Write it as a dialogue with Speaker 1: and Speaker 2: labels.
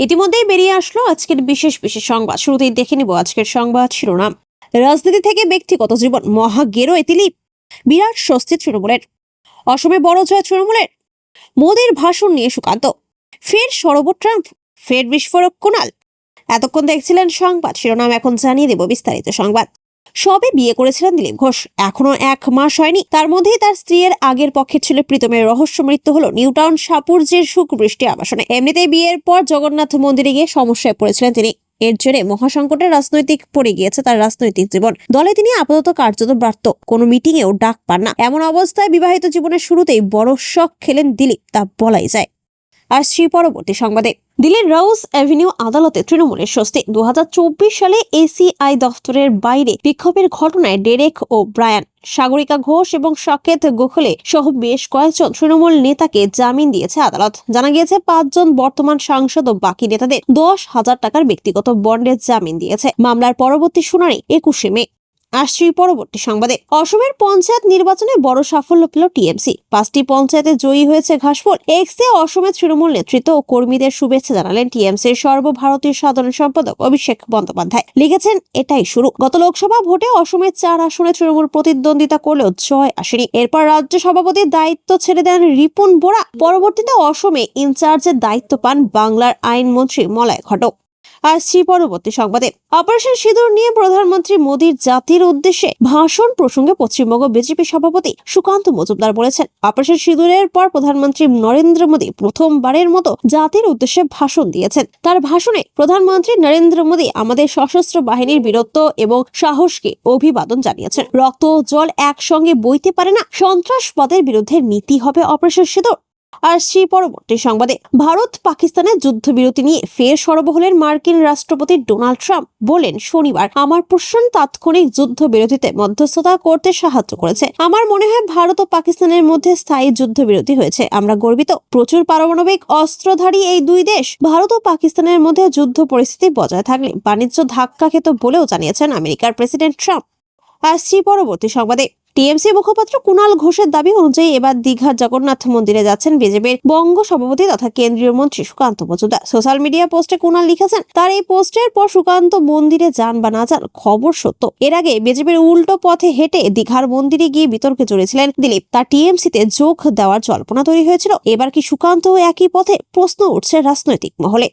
Speaker 1: ইতিমধ্যেই বেরিয়ে আসলো আজকের বিশেষ বিশেষ সংবাদ। শুরুতেই দেখে নিব আজকের সংবাদ শিরোনাম। রাজনীতি থেকে ব্যক্তিগত জীবন, মহা গেরোয় তিলিপ, বিরাট স্বস্তি তৃণমূলের। অসমে বড় জয় তৃণমূলের। মোদীর ভাষণ নিয়ে সুকান্ত। ফের সরব ট্রাম্প, ফের বিস্ফোরক কুণাল। এতক্ষণ দেখছিলেন সংবাদ শিরোনাম, এখন জানিয়ে দেব বিস্তারিত সংবাদ। সবে বিয়ে করেছিলেন দিলীপ ঘোষ, এখনো 1 মাস হয়নি। তার মধ্যেই তার স্ত্রীর আগের পক্ষের ছেলে প্রীতমের রহস্য মৃত্যু হলো নিউটাউন সাপুরজির সুখ বৃষ্টি আবাসনে। এমনিতেই বিয়ের পর জগন্নাথ মন্দিরে গিয়ে সমস্যায় পড়েছিলেন তিনি। এর জেরে মহাসংকটে রাজনৈতিক পড়ে গিয়েছে তার রাজনৈতিক জীবন। দলে তিনি আপাতত কার্যত ব্যর্থ, কোনো মিটিং এও ডাক পান না। এমন অবস্থায় বিবাহিত জীবনের শুরুতেই বড় শক খেলেন দিলীপ, তা বলাই যায়। আসছি পরবর্তী সংবাদে। দিল্লির রাউস অ্যাভিনিউ আদালতে তৃণমূলের স্বস্তি। 2024 সালে এসিআই দফতরের বাইরে বিক্ষোভের ঘটনায় ডেরেক ও ব্রায়ান, সাগরিকা ঘোষ এবং সাকেত গোখলে সহ বেশ কয়েকজন তৃণমূল নেতাকে জামিন দিয়েছে আদালত। জানা গিয়েছে 5 জন বর্তমান সাংসদ ও বাকি নেতাদের 10,000 টাকার ব্যক্তিগত বন্ডের জামিন দিয়েছে। মামলার পরবর্তী শুনানি 21 মে। আসছি পরবর্তী সংবাদে। অসমের পঞ্চায়েত নির্বাচনে বড় সাফল্য পেল টিএমসি। 5টি পঞ্চায়েতে জয়ী হয়েছে ঘাসফুল। এক্সে অসমের তৃণমূল নেতৃত্ব ও কর্মীদের শুভেচ্ছা জানালেন টিএমসির সর্বভারতীয় সাধারণ সম্পাদক অভিষেক বন্দ্যোপাধ্যায়। লিখেছেন, এটাই শুরু। গত লোকসভা ভোটে অসমের 4 আসনে তৃণমূল প্রতিদ্বন্দ্বিতা করলেও জয় আসেনি। এরপর রাজ্য সভাপতির দায়িত্ব ছেড়ে দেন রিপুন বোরা। পরবর্তীতে অসমে ইনচার্জের দায়িত্ব পান বাংলার আইনমন্ত্রী মলয় ঘটক। আসছি পরবর্তী সংবাদে। অপারেশন সিঁদুর নিয়ে প্রধানমন্ত্রী মোদীর জাতির উদ্দেশ্যে ভাষণ প্রসঙ্গে পশ্চিমবঙ্গ বিজেপি সভাপতি সুকান্ত মজুমদার বলেছেন, অপারেশন সিঁদুরের পর প্রধানমন্ত্রী নরেন্দ্র মোদী প্রথমবারের মতো জাতির উদ্দেশ্যে ভাষণ দিয়েছেন। তার ভাষণে প্রধানমন্ত্রী নরেন্দ্র মোদী আমাদের সশস্ত্র বাহিনীর বীরত্ব এবং সাহসকে অভিবাদন জানিয়েছেন। রক্ত ও জল একসঙ্গে বইতে পারে না। সন্ত্রাসবাদের বিরুদ্ধে নীতি হবে অপারেশন সিঁদুর। আসছি পরবর্তী সংবাদে। ভারত পাকিস্তানের যুদ্ধবিরতি নিয়ে ফের সরব হলেন মার্কিন রাষ্ট্রপতি ডোনাল্ড ট্রাম্প। বলেন, শনিবার আমার প্রশ্ন তাৎক্ষণিক যুদ্ধবিরতিতে মধ্যস্থতা করতে সাহায্য করেছে। আমার মনে হয় ভারত ও পাকিস্তানের মধ্যে স্থায়ী যুদ্ধবিরতি হয়েছে। আমরা গর্বিত। প্রচুর পারমাণবিক অস্ত্রধারী এই দুই দেশ। ভারত ও পাকিস্তানের মধ্যে যুদ্ধ পরিস্থিতি বজায় থাকলে বাণিজ্য ধাক্কা খেত বলেও জানিয়েছেন আমেরিকার প্রেসিডেন্ট ট্রাম্প। আসছি পরবর্তী সংবাদে। টিএমসি মুখপাত্র কুণাল ঘোষের দাবি অনুযায়ী এবার দীঘার জগন্নাথ মন্দিরে যাচ্ছেন বিজেপির বঙ্গ সভাপতি তথা কেন্দ্রীয় মন্ত্রী সুকান্ত মজুমদার। সোশ্যাল মিডিয়া পোস্টে কুণাল লিখেছেন, তার এই পোস্টের পর সুকান্ত মন্দিরে যান বা না যান, খবর সত্য। এর আগে বিজেপির উল্টো পথে হেঁটে দীঘার মন্দিরে গিয়ে বিতর্কে জড়িয়েছিলেন দিলীপ। তার টিএমসিতে যোগ দেওয়ার জল্পনা তৈরি হয়েছিল। এবার কি সুকান্ত একই পথে? প্রশ্ন উঠছে রাজনৈতিক মহলে।